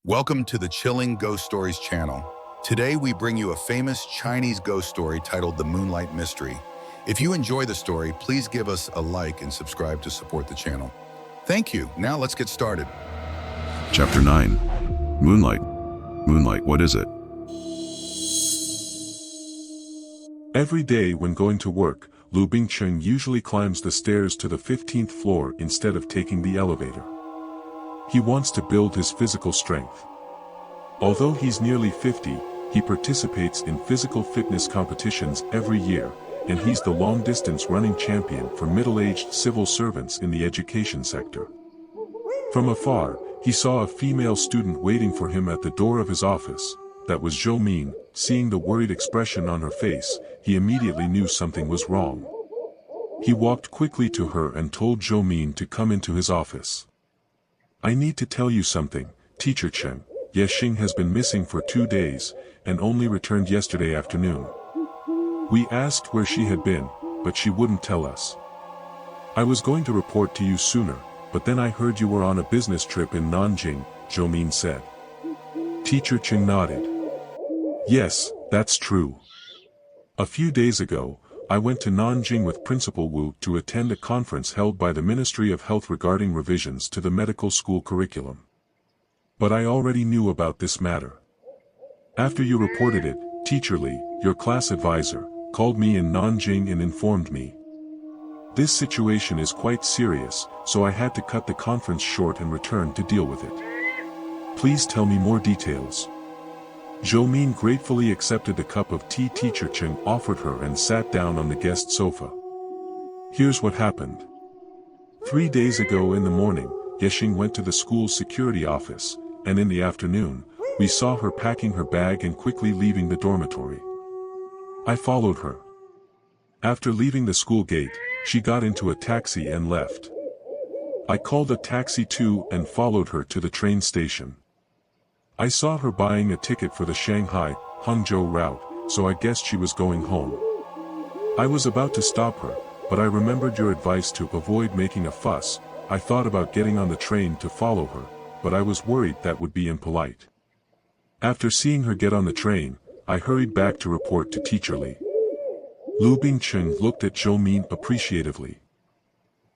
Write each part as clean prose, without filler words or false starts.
Welcome to the Chilling Ghost Stories channel. Today we bring you a famous Chinese ghost story titled The Moonlight Mystery. If you enjoy the story, please give us a like and subscribe to support the channel. Thank you. Now let's get started. Chapter 9. Moonlight. Moonlight, what is it? Every day when going to work, Lù Bǐng Chéng usually climbs the stairs to the 15th floor instead of taking the elevator. He wants to build his physical strength. Although he's nearly 50, he participates in physical fitness competitions every year, and he's the long-distance running champion for middle-aged civil servants in the education sector. From afar, he saw a female student waiting for him at the door of his office. That was Chu Mín. Seeing the worried expression on her face, he immediately knew something was wrong. He walked quickly to her and told Chu Mín to come into his office. "I need to tell you something, Teacher Cheng. Yè Xīn has been missing for 2 days, and only returned yesterday afternoon. We asked where she had been, but she wouldn't tell us. I was going to report to you sooner, but then I heard you were on a business trip in Nanjing," Chu Mín said. Teacher Cheng nodded. "Yes, that's true. A few days ago, I went to Nanjing with Principal Wu to attend a conference held by the Ministry of Health regarding revisions to the medical school curriculum. But I already knew about this matter. After you reported it, Teacher Li, your class advisor, called me in Nanjing and informed me. This situation is quite serious, so I had to cut the conference short and return to deal with it. Please tell me more details." Chu Mín gratefully accepted the cup of tea Teacher Cheng offered her and sat down on the guest sofa. Here's what happened. 3 days ago in the morning, Yè Xīn went to the school's security office, and in the afternoon, we saw her packing her bag and quickly leaving the dormitory. I followed her. After leaving the school gate, she got into a taxi and left. I called a taxi too and followed her to the train station. I saw her buying a ticket for the Shanghai-Hangzhou route, so I guessed she was going home. I was about to stop her, but I remembered your advice to avoid making a fuss. I thought about getting on the train to follow her, but I was worried that would be impolite. After seeing her get on the train, I hurried back to report to Teacher Li. Lù Bǐng Chéng looked at Chu Mín appreciatively.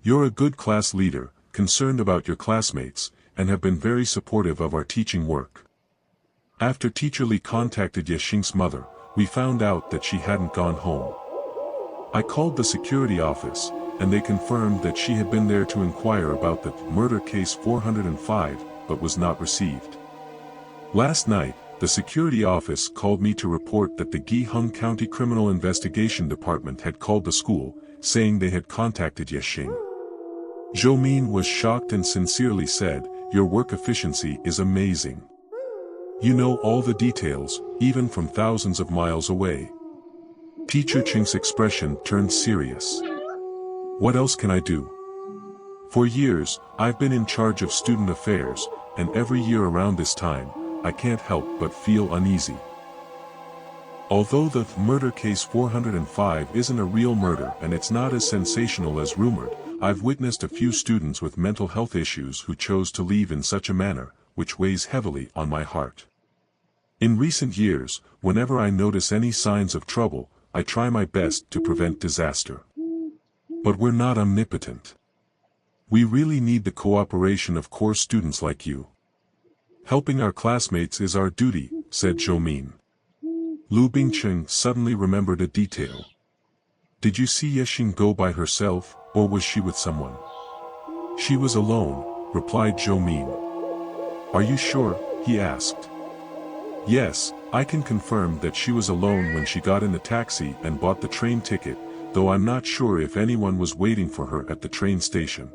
"You're a good class leader, concerned about your classmates, and have been very supportive of our teaching work." After Teacher Li contacted Yè Xīn's mother, we found out that she hadn't gone home. I called the security office, and they confirmed that she had been there to inquire about the murder case 405, but was not received. Last night, the security office called me to report that the Yíng Xīng County Criminal Investigation Department had called the school, saying they had contacted Yè Xīn. Chu Mín was shocked and sincerely said, "Your work efficiency is amazing. You know all the details, even from thousands of miles away." Teacher Cheng's expression turned serious. "What else can I do? For years, I've been in charge of student affairs, and every year around this time, I can't help but feel uneasy. Although the murder case 405 isn't a real murder and it's not as sensational as rumored, I've witnessed a few students with mental health issues who chose to leave in such a manner, which weighs heavily on my heart. In recent years, whenever I notice any signs of trouble, I try my best to prevent disaster. But we're not omnipotent. We really need the cooperation of core students like you. Helping our classmates is our duty," said Chu Mín. Lù Bǐng Chéng suddenly remembered a detail. "Did you see Yè Xīn go by herself, or was she with someone?" "She was alone," replied Chu Mín. "Are you sure?" he asked. "Yes, I can confirm that she was alone when she got in the taxi and bought the train ticket, though I'm not sure if anyone was waiting for her at the train station.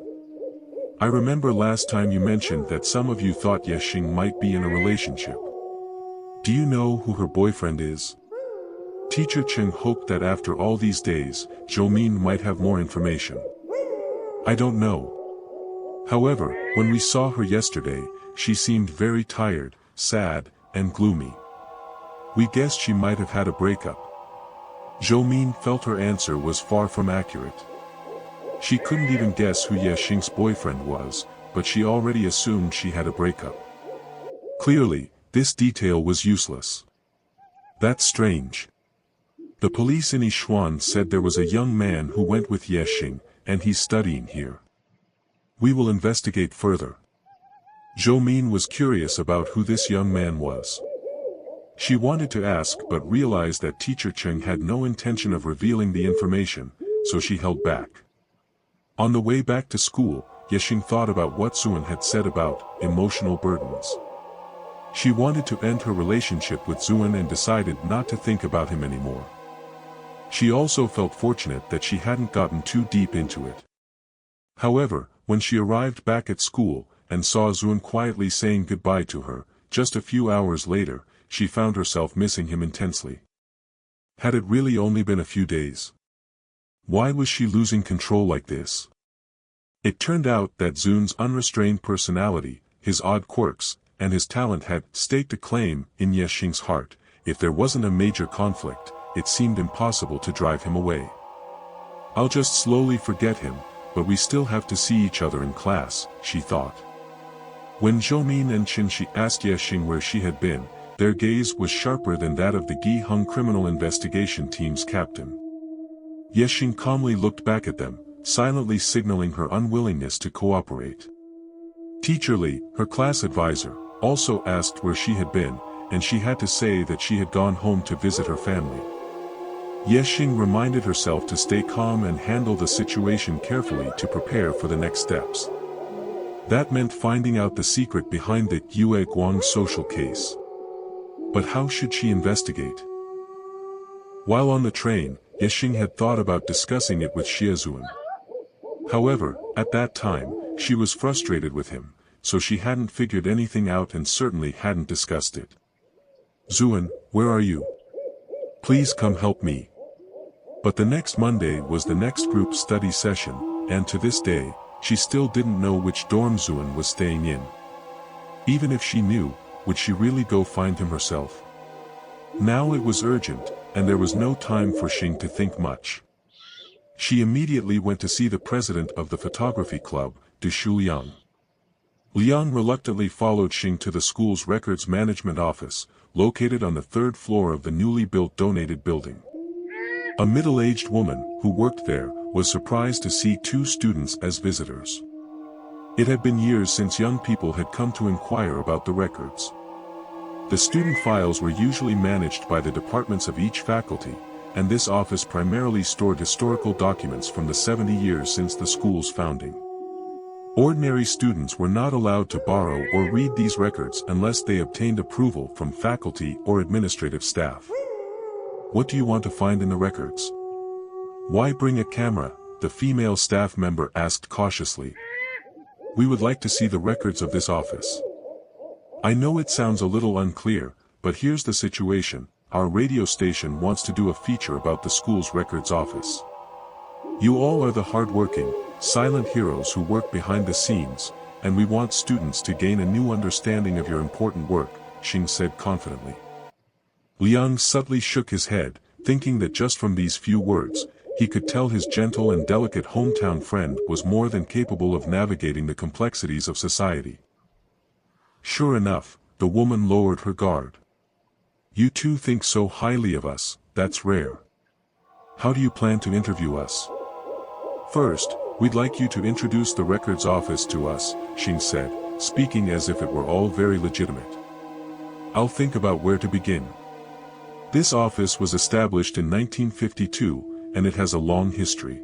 I remember last time you mentioned that some of you thought Yè Xīn might be in a relationship. Do you know who her boyfriend is?" Teacher Cheng hoped that after all these days, Chu Mín might have more information. "I don't know. However, when we saw her yesterday, she seemed very tired, sad, and gloomy. We guessed she might have had a breakup." Chu Mín felt her answer was far from accurate. She couldn't even guess who Yè Xīn's boyfriend was, but she already assumed she had a breakup. Clearly, this detail was useless. That's strange. The police in Yishuan said there was a young man who went with Yè Xīn, and he's studying here. We will investigate further. Chu Mín was curious about who this young man was. She wanted to ask but realized that Teacher Cheng had no intention of revealing the information, so she held back. On the way back to school, Yè Xīn thought about what Zuan had said about emotional burdens. She wanted to end her relationship with Zuan and decided not to think about him anymore. She also felt fortunate that she hadn't gotten too deep into it. However, when she arrived back at school, and saw Zuan quietly saying goodbye to her, just a few hours later, she found herself missing him intensely. Had it really only been a few days? Why was she losing control like this? It turned out that Zuan's unrestrained personality, his odd quirks, and his talent had staked a claim in Yè Xīn's heart. If there wasn't a major conflict, it seemed impossible to drive him away. I'll just slowly forget him, but we still have to see each other in class, she thought. When Chu Mín and Qin Shi asked Yè Xīn where she had been, their gaze was sharper than that of the Gi-hung criminal investigation team's captain. Yè Xīn calmly looked back at them, silently signaling her unwillingness to cooperate. Teacher Li, her class advisor, also asked where she had been, and she had to say that she had gone home to visit her family. Yè Xīn reminded herself to stay calm and handle the situation carefully to prepare for the next steps. That meant finding out the secret behind the Yue Guang social case. But how should she investigate? While on the train, Yè Xīn had thought about discussing it with Xie Zuan. However, at that time, she was frustrated with him, so she hadn't figured anything out and certainly hadn't discussed it. Zuan, where are you? Please come help me. But the next Monday was the next group study session, and to this day, she still didn't know which dorm Zuan was staying in. Even if she knew, would she really go find him herself? Now it was urgent, and there was no time for Xing to think much. She immediately went to see the president of the photography club, Du Shu Liang. Liang reluctantly followed Xing to the school's records management office, located on the third floor of the newly built donated building. A middle-aged woman, who worked there, was surprised to see two students as visitors. It had been years since young people had come to inquire about the records. The student files were usually managed by the departments of each faculty, and this office primarily stored historical documents from the 70 years since the school's founding. Ordinary students were not allowed to borrow or read these records unless they obtained approval from faculty or administrative staff. What do you want to find in the records? Why bring a camera? The female staff member asked cautiously. We would like to see the records of this office. I know it sounds a little unclear, but here's the situation. Our radio station wants to do a feature about the school's records office. You all are the hardworking, silent heroes who work behind the scenes, and we want students to gain a new understanding of your important work, Xing said confidently. Liang subtly shook his head, thinking that just from these few words, he could tell his gentle and delicate hometown friend was more than capable of navigating the complexities of society. Sure enough, the woman lowered her guard. You two think so highly of us, that's rare. How do you plan to interview us? First, we'd like you to introduce the records office to us, Xing said, speaking as if it were all very legitimate. I'll think about where to begin. This office was established in 1952, and it has a long history.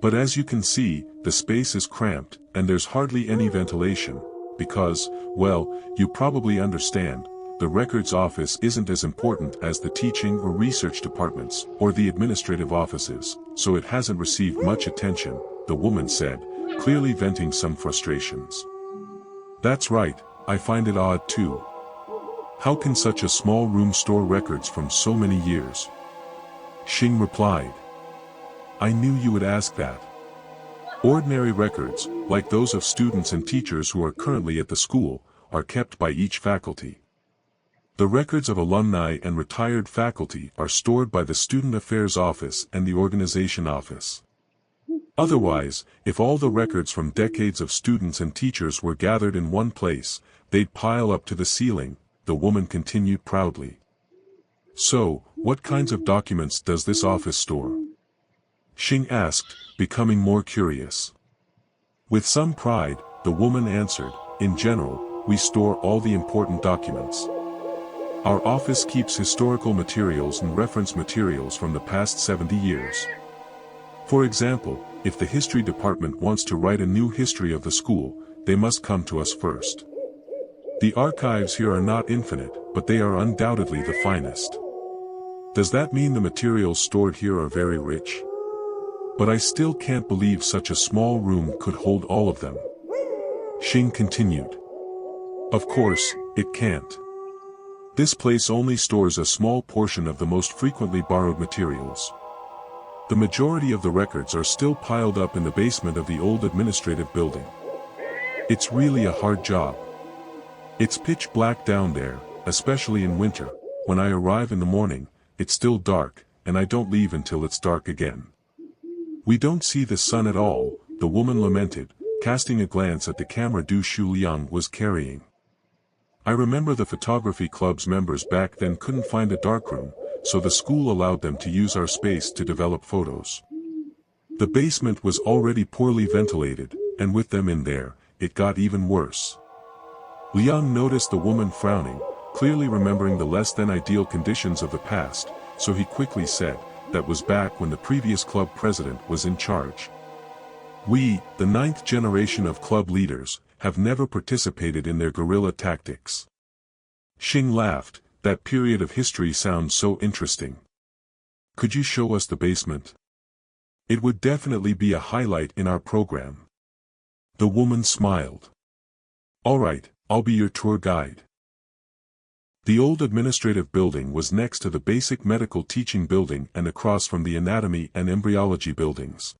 But as you can see, the space is cramped, and there's hardly any ventilation, because, well, you probably understand, the records office isn't as important as the teaching or research departments, or the administrative offices, so it hasn't received much attention, the woman said, clearly venting some frustrations. That's right, I find it odd too. How can such a small room store records from so many years? Xing replied. I knew you would ask that. Ordinary records, like those of students and teachers who are currently at the school, are kept by each faculty. The records of alumni and retired faculty are stored by the Student Affairs Office and the Organization Office. Otherwise, if all the records from decades of students and teachers were gathered in one place, they'd pile up to the ceiling, the woman continued proudly. So, what kinds of documents does this office store? Xing asked, becoming more curious. With some pride, the woman answered, in general, we store all the important documents. Our office keeps historical materials and reference materials from the past 70 years. For example, if the history department wants to write a new history of the school, they must come to us first. The archives here are not infinite, but they are undoubtedly the finest. Does that mean the materials stored here are very rich? But I still can't believe such a small room could hold all of them. Xing continued. Of course, it can't. This place only stores a small portion of the most frequently borrowed materials. The majority of the records are still piled up in the basement of the old administrative building. It's really a hard job. It's pitch black down there, especially in winter. When I arrive in the morning, it's still dark, and I don't leave until it's dark again. We don't see the sun at all, the woman lamented, casting a glance at the camera Du Shuliang was carrying. I remember the photography club's members back then couldn't find a darkroom, so the school allowed them to use our space to develop photos. The basement was already poorly ventilated, and with them in there, it got even worse. Liang noticed the woman frowning, clearly remembering the less than ideal conditions of the past, so he quickly said, that was back when the previous club president was in charge. We, the 9th generation of club leaders, have never participated in their guerrilla tactics. Xing laughed, that period of history sounds so interesting. Could you show us the basement? It would definitely be a highlight in our program. The woman smiled. All right, I'll be your tour guide. The old administrative building was next to the basic medical teaching building and across from the anatomy and embryology buildings.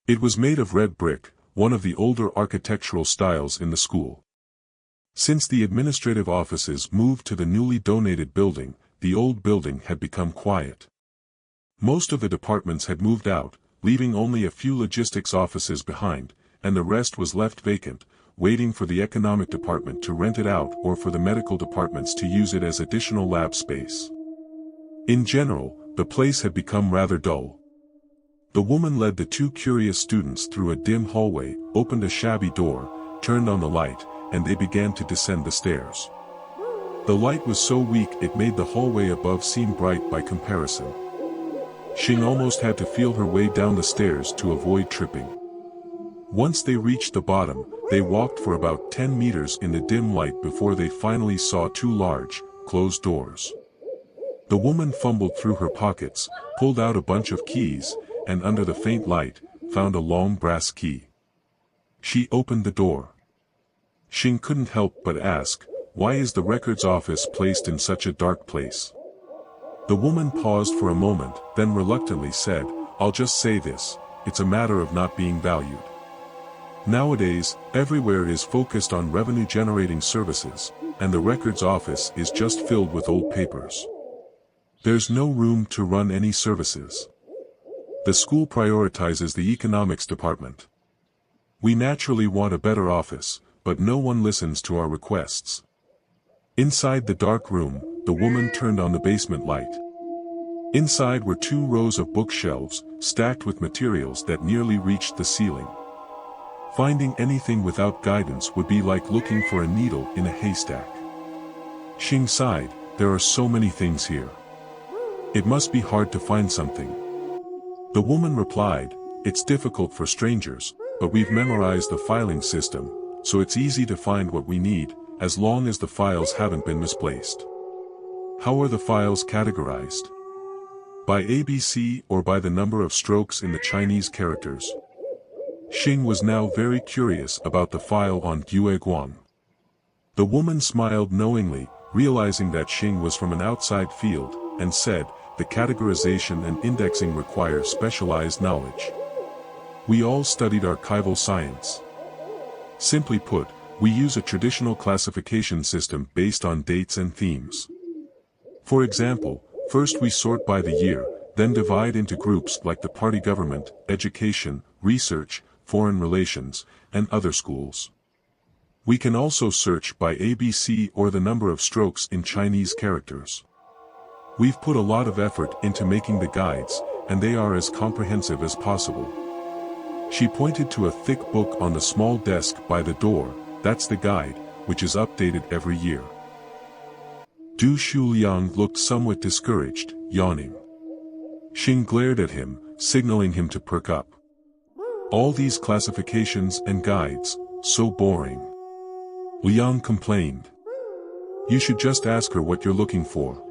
It was made of red brick, one of the older architectural styles in the school. Since the administrative offices moved to the newly donated building, the old building had become quiet. Most of the departments had moved out, leaving only a few logistics offices behind, and the rest was left vacant, waiting for the economic department to rent it out or for the medical departments to use it as additional lab space. In general, the place had become rather dull. The woman led the two curious students through a dim hallway, opened a shabby door, turned on the light, and they began to descend the stairs. The light was so weak it made the hallway above seem bright by comparison. Xing almost had to feel her way down the stairs to avoid tripping. Once they reached the bottom, they walked for about 10 meters in the dim light before they finally saw two large, closed doors. The woman fumbled through her pockets, pulled out a bunch of keys, and under the faint light, found a long brass key. She opened the door. Xing couldn't help but ask, why is the records office placed in such a dark place? The woman paused for a moment, then reluctantly said, I'll just say this, it's a matter of not being valued. Nowadays, everywhere is focused on revenue-generating services, and the records office is just filled with old papers. There's no room to run any services. The school prioritizes the economics department. We naturally want a better office, but no one listens to our requests. Inside the dark room, the woman turned on the basement light. Inside were 2 rows of bookshelves, stacked with materials that nearly reached the ceiling. Finding anything without guidance would be like looking for a needle in a haystack. Xing sighed, there are so many things here. It must be hard to find something. The woman replied, it's difficult for strangers, but we've memorized the filing system, so it's easy to find what we need, as long as the files haven't been misplaced. How are the files categorized? By ABC or by the number of strokes in the Chinese characters? Xing was now very curious about the file on Guoguang. The woman smiled knowingly, realizing that Xing was from an outside field, and said, the categorization and indexing require specialized knowledge. We all studied archival science. Simply put, we use a traditional classification system based on dates and themes. For example, first we sort by the year, then divide into groups like the party government, education, research, foreign relations, and other schools. We can also search by ABC or the number of strokes in Chinese characters. We've put a lot of effort into making the guides, and they are as comprehensive as possible. She pointed to a thick book on the small desk by the door. That's the guide, which is updated every year. Du Shuliang looked somewhat discouraged, yawning. Xing glared at him, signaling him to perk up. All these classifications and guides, so boring. Liang complained. You should just ask her what you're looking for.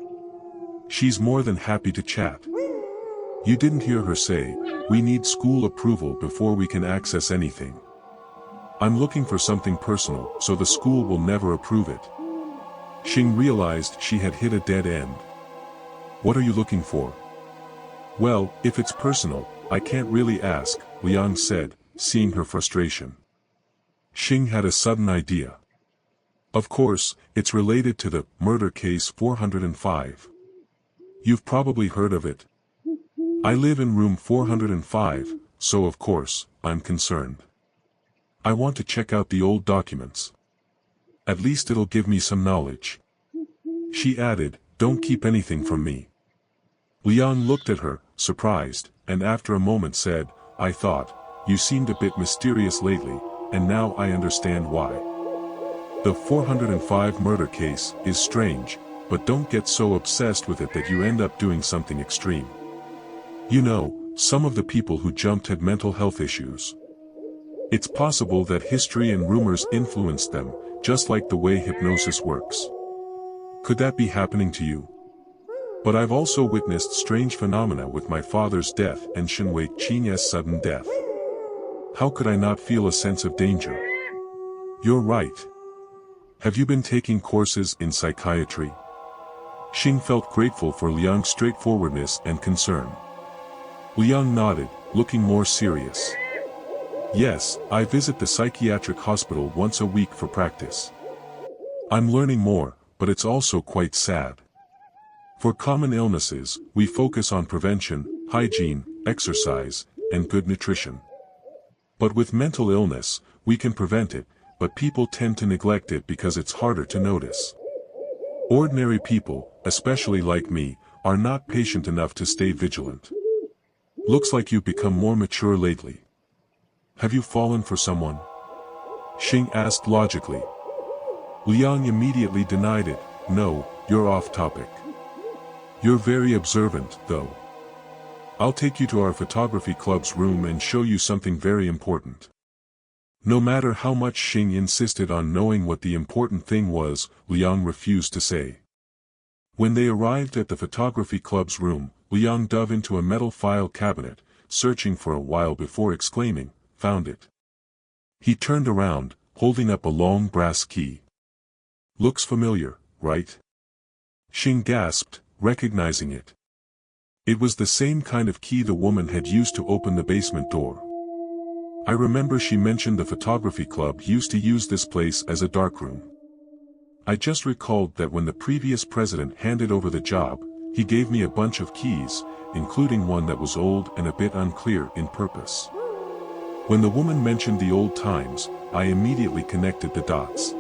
She's more than happy to chat. You didn't hear her say, we need school approval before we can access anything. I'm looking for something personal, so the school will never approve it. Xing realized she had hit a dead end. What are you looking for? Well, if it's personal, I can't really ask, Liang said, seeing her frustration. Xing had a sudden idea. Of course, it's related to the murder case 405. You've probably heard of it. I live in room 405, so of course, I'm concerned. I want to check out the old documents. At least it'll give me some knowledge. She added, don't keep anything from me. Liang looked at her, surprised, and after a moment said, I thought, you seemed a bit mysterious lately, and now I understand why. The 405 murder case is strange, but don't get so obsessed with it that you end up doing something extreme. You know, some of the people who jumped had mental health issues. It's possible that history and rumors influenced them, just like the way hypnosis works. Could that be happening to you? But I've also witnessed strange phenomena with my father's death and Shenwei Qing's sudden death. How could I not feel a sense of danger? You're right. Have you been taking courses in psychiatry? Xing felt grateful for Liang's straightforwardness and concern. Liang nodded, looking more serious. Yes, I visit the psychiatric hospital once a week for practice. I'm learning more, but it's also quite sad. For common illnesses, we focus on prevention, hygiene, exercise, and good nutrition. But with mental illness, we can prevent it, but people tend to neglect it because it's harder to notice. Ordinary people, especially like me, are not patient enough to stay vigilant. Looks like you've become more mature lately. Have you fallen for someone? Xing asked logically. Liang immediately denied it. No, you're off topic. You're very observant, though. I'll take you to our photography club's room and show you something very important. No matter how much Xing insisted on knowing what the important thing was, Liang refused to say. When they arrived at the photography club's room, Liang dove into a metal file cabinet, searching for a while before exclaiming, found it. He turned around, holding up a long brass key. Looks familiar, right? Xing gasped, recognizing it. It was the same kind of key the woman had used to open the basement door. I remember she mentioned the photography club used to use this place as a darkroom. I just recalled that when the previous president handed over the job, he gave me a bunch of keys, including one that was old and a bit unclear in purpose. When the woman mentioned the old times, I immediately connected the dots.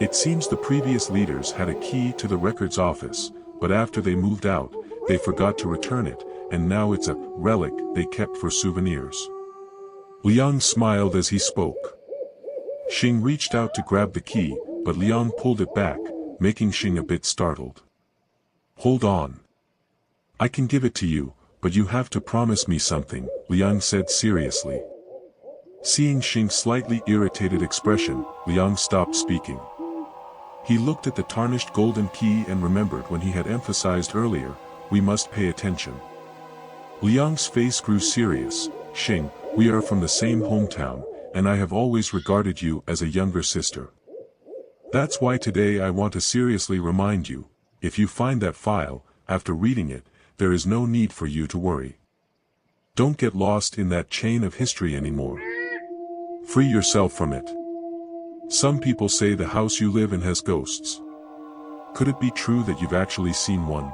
It seems the previous leaders had a key to the records office, but after they moved out, they forgot to return it, and now it's a relic they kept for souvenirs. Liang smiled as he spoke. Xing reached out to grab the key, but Liang pulled it back, making Xing a bit startled. Hold on. I can give it to you, but you have to promise me something, Liang said seriously. Seeing Xing's slightly irritated expression, Liang stopped speaking. He looked at the tarnished golden key and remembered when he had emphasized earlier, we must pay attention. Liang's face grew serious. Xing, we are from the same hometown, and I have always regarded you as a younger sister. That's why today I want to seriously remind you, if you find that file, after reading it, there is no need for you to worry. Don't get lost in that chain of history anymore. Free yourself from it. Some people say the house you live in has ghosts. Could it be true that you've actually seen one?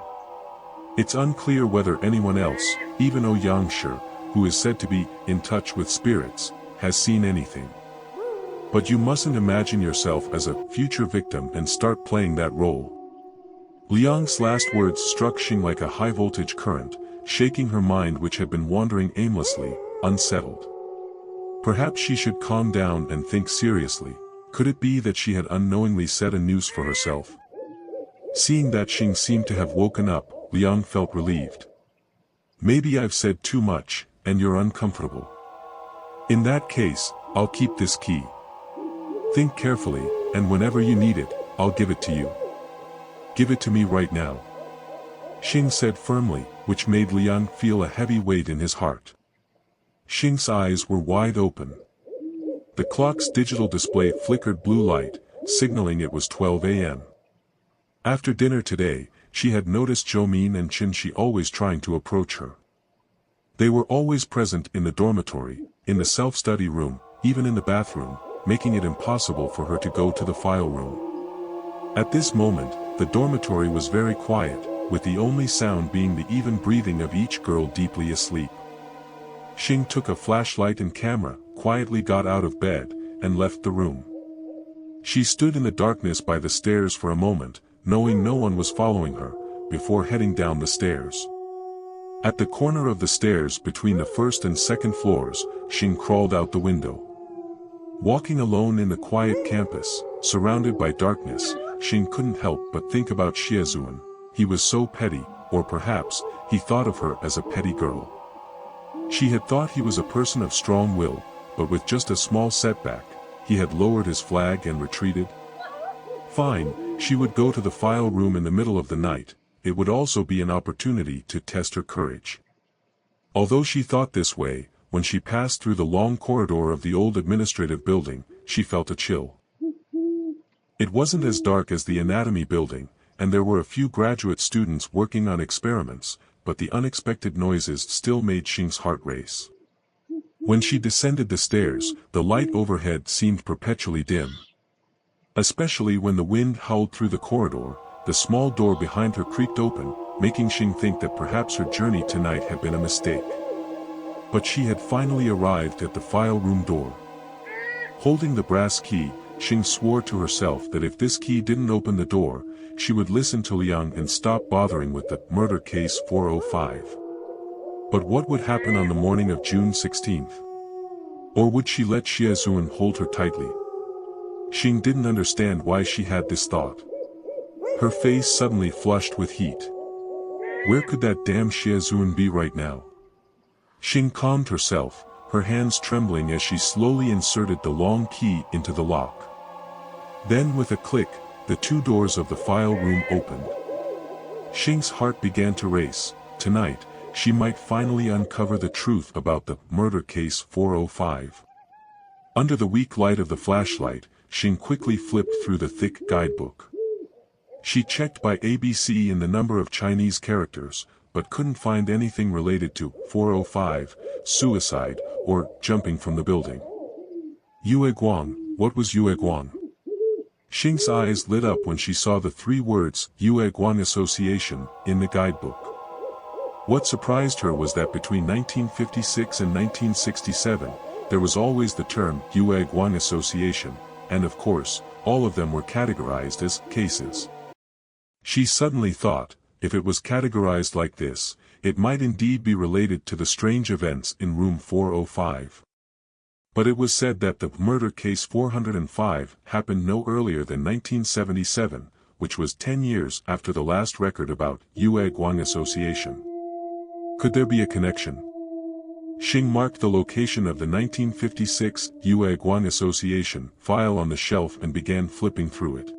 It's unclear whether anyone else, even Yang Shi, who is said to be in touch with spirits, has seen anything. But you mustn't imagine yourself as a future victim and start playing that role. Liang's last words struck Xing like a high-voltage current, shaking her mind which had been wandering aimlessly, unsettled. Perhaps she should calm down and think seriously. Could it be that she had unknowingly set a noose for herself? Seeing that Xing seemed to have woken up, Liang felt relieved. Maybe I've said too much, and you're uncomfortable. In that case, I'll keep this key. Think carefully, and whenever you need it, I'll give it to you. Give it to me right now. Xing said firmly, which made Liang feel a heavy weight in his heart. Xing's eyes were wide open. The clock's digital display flickered blue light, signaling it was 12 a.m. After dinner today, she had noticed Chu Mín and Chen Shi always trying to approach her. They were always present in the dormitory, in the self-study room, even in the bathroom, making it impossible for her to go to the file room. At this moment, the dormitory was very quiet, with the only sound being the even breathing of each girl deeply asleep. Xing took a flashlight and camera, quietly got out of bed, and left the room. She stood in the darkness by the stairs for a moment, knowing no one was following her, before heading down the stairs. At the corner of the stairs between the first and second floors, Xing crawled out the window. Walking alone in the quiet campus, surrounded by darkness, Xing couldn't help but think about Xie. He was so petty, or perhaps, he thought of her as a petty girl. She had thought he was a person of strong will, but with just a small setback, he had lowered his flag and retreated. Fine, she would go to the file room in the middle of the night. It would also be an opportunity to test her courage. Although she thought this way, when she passed through the long corridor of the old administrative building, she felt a chill. It wasn't as dark as the anatomy building, and there were a few graduate students working on experiments, but the unexpected noises still made Xing's heart race. When she descended the stairs, the light overhead seemed perpetually dim. Especially when the wind howled through the corridor, the small door behind her creaked open, making Xing think that perhaps her journey tonight had been a mistake. But she had finally arrived at the file room door. Holding the brass key, Xing swore to herself that if this key didn't open the door, she would listen to Liang and stop bothering with the murder case 405. But what would happen on the morning of June 16th? Or would she let Xie hold her tightly? Xing didn't understand why she had this thought. Her face suddenly flushed with heat. Where could that damn Xie be right now? Xing calmed herself, her hands trembling as she slowly inserted the long key into the lock. Then with a click, the two doors of the file room opened. Xing's heart began to race. Tonight, she might finally uncover the truth about the murder case 405. Under the weak light of the flashlight, Xing quickly flipped through the thick guidebook. She checked by ABC in the number of Chinese characters, but couldn't find anything related to 405, suicide, or jumping from the building. Yue Guang, what was Yue Guang? Xing's eyes lit up when she saw the three words, Yue Guang Association, in the guidebook. What surprised her was that between 1956 and 1967, there was always the term Yue Guang Association, and of course, all of them were categorized as cases. She suddenly thought, if it was categorized like this, it might indeed be related to the strange events in room 405. But it was said that the murder case 405 happened no earlier than 1977, which was 10 years after the last record about Yue Guang Association. Could there be a connection? Xing marked the location of the 1956 Yue Guang Association file on the shelf and began flipping through it.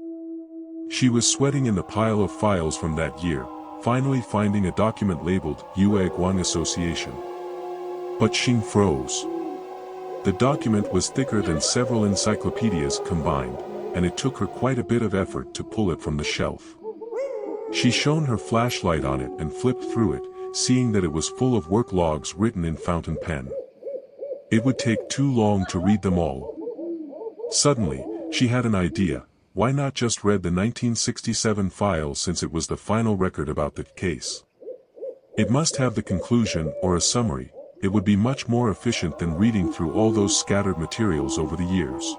She was sweating in the pile of files from that year, finally finding a document labeled Yue Guang Association. But Xing froze. The document was thicker than several encyclopedias combined, and it took her quite a bit of effort to pull it from the shelf. She shone her flashlight on it and flipped through it, seeing that it was full of work logs written in fountain pen. It would take too long to read them all. Suddenly, she had an idea. Why not just read the 1967 file since it was the final record about the case? It must have the conclusion or a summary. It would be much more efficient than reading through all those scattered materials over the years.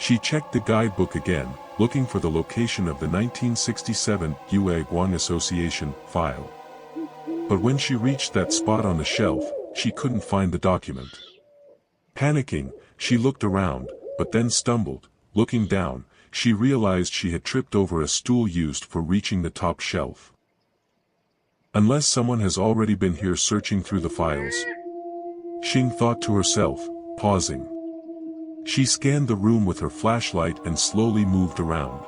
She checked the guidebook again, looking for the location of the 1967 Yue Guang Association file. But when she reached that spot on the shelf, she couldn't find the document. Panicking, she looked around, but then stumbled. Looking down, she realized she had tripped over a stool used for reaching the top shelf. Unless someone has already been here searching through the files. Xing thought to herself, pausing. She scanned the room with her flashlight and slowly moved around.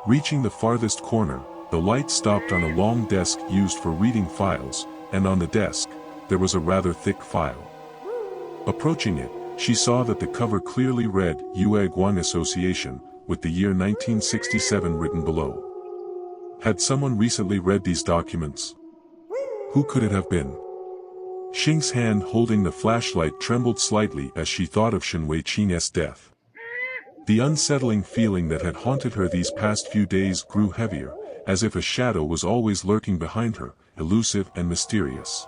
Reaching the farthest corner, the light stopped on a long desk used for reading files, and on the desk, there was a rather thick file. Approaching it, she saw that the cover clearly read Yue Guang Association, with the year 1967 written below. Had someone recently read these documents? Who could it have been? Xing's hand holding the flashlight trembled slightly as she thought of Shen Weiqing's death. The unsettling feeling that had haunted her these past few days grew heavier, as if a shadow was always lurking behind her, elusive and mysterious.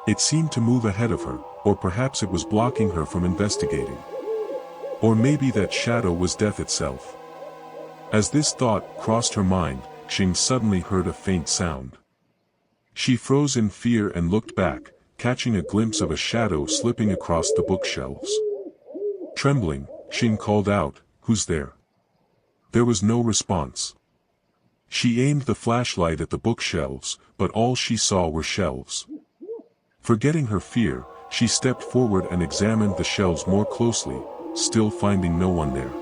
It seemed to move ahead of her, or perhaps it was blocking her from investigating. Or maybe that shadow was death itself. As this thought crossed her mind, Xing suddenly heard a faint sound. She froze in fear and looked back, catching a glimpse of a shadow slipping across the bookshelves. Trembling, Xing called out, "Who's there?" There was no response. She aimed the flashlight at the bookshelves, but all she saw were shelves. Forgetting her fear, she stepped forward and examined the shelves more closely, still finding no one there.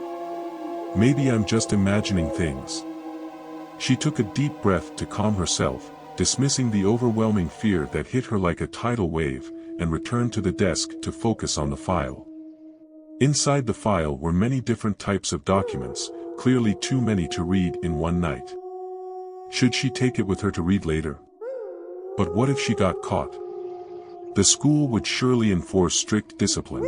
Maybe I'm just imagining things. She took a deep breath to calm herself, dismissing the overwhelming fear that hit her like a tidal wave, and returned to the desk to focus on the file. Inside the file were many different types of documents, clearly too many to read in one night. Should she take it with her to read later? But what if she got caught? The school would surely enforce strict discipline.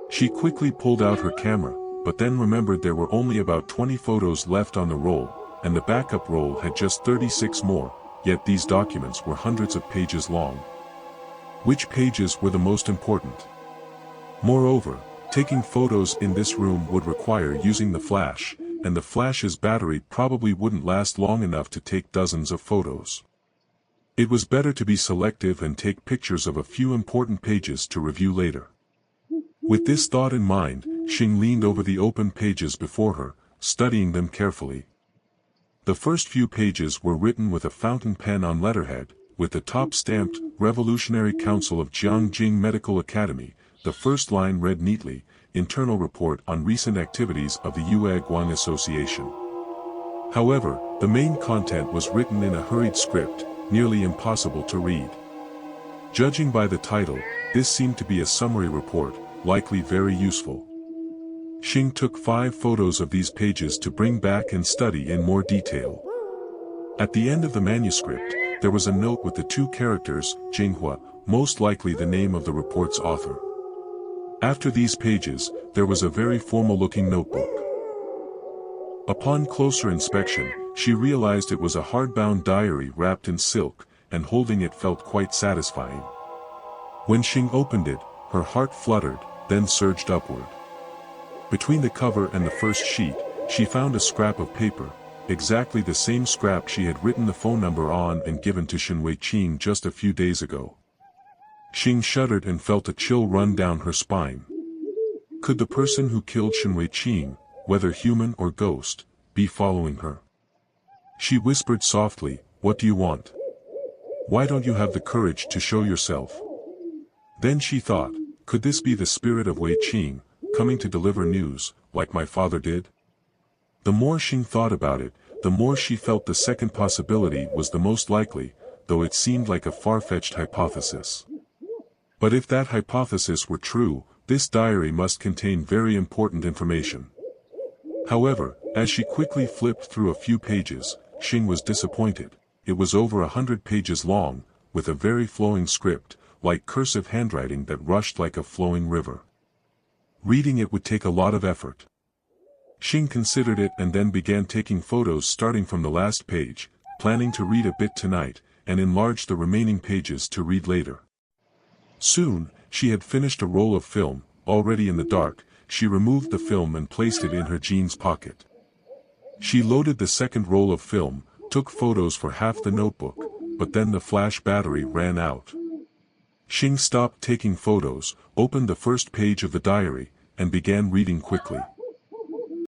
She quickly pulled out her camera, but then remembered there were only about 20 photos left on the roll, and the backup roll had just 36 more, yet these documents were hundreds of pages long. Which pages were the most important? Moreover, taking photos in this room would require using the flash, and the flash's battery probably wouldn't last long enough to take dozens of photos. It was better to be selective and take pictures of a few important pages to review later. With this thought in mind, Xing leaned over the open pages before her, studying them carefully. The first few pages were written with a fountain pen on letterhead, with the top stamped, Revolutionary Council of Jiangjing Medical Academy. The first line read neatly, Internal Report on Recent Activities of the Yue Guang Association. However, the main content was written in a hurried script, nearly impossible to read. Judging by the title, this seemed to be a summary report, likely very useful. Xing took 5 photos of these pages to bring back and study in more detail. At the end of the manuscript, there was a note with the 2 characters, Jinghua, most likely the name of the report's author. After these pages, there was a very formal-looking notebook. Upon closer inspection, she realized it was a hardbound diary wrapped in silk, and holding it felt quite satisfying. When Xing opened it, her heart fluttered, then surged upward. Between the cover and the first sheet, she found a scrap of paper, exactly the same scrap she had written the phone number on and given to Shen Weiqing just a few days ago. Xing shuddered and felt a chill run down her spine. Could the person who killed Shen Weiqing, whether human or ghost, be following her? She whispered softly, "What do you want? Why don't you have the courage to show yourself?" Then she thought, could this be the spirit of Weiqing, coming to deliver news, like my father did? The more Xing thought about it, the more she felt the second possibility was the most likely, though it seemed like a far-fetched hypothesis. But if that hypothesis were true, this diary must contain very important information. However, as she quickly flipped through a few pages, Xing was disappointed. It was over 100 pages long, with a very flowing script, like cursive handwriting that rushed like a flowing river. Reading it would take a lot of effort. Xing considered it and then began taking photos starting from the last page, planning to read a bit tonight, and enlarge the remaining pages to read later. Soon, she had finished a roll of film. Already in the dark, she removed the film and placed it in her jeans pocket. She loaded the second roll of film, took photos for half the notebook, but then the flash battery ran out. Xing stopped taking photos, opened the first page of the diary, and began reading quickly.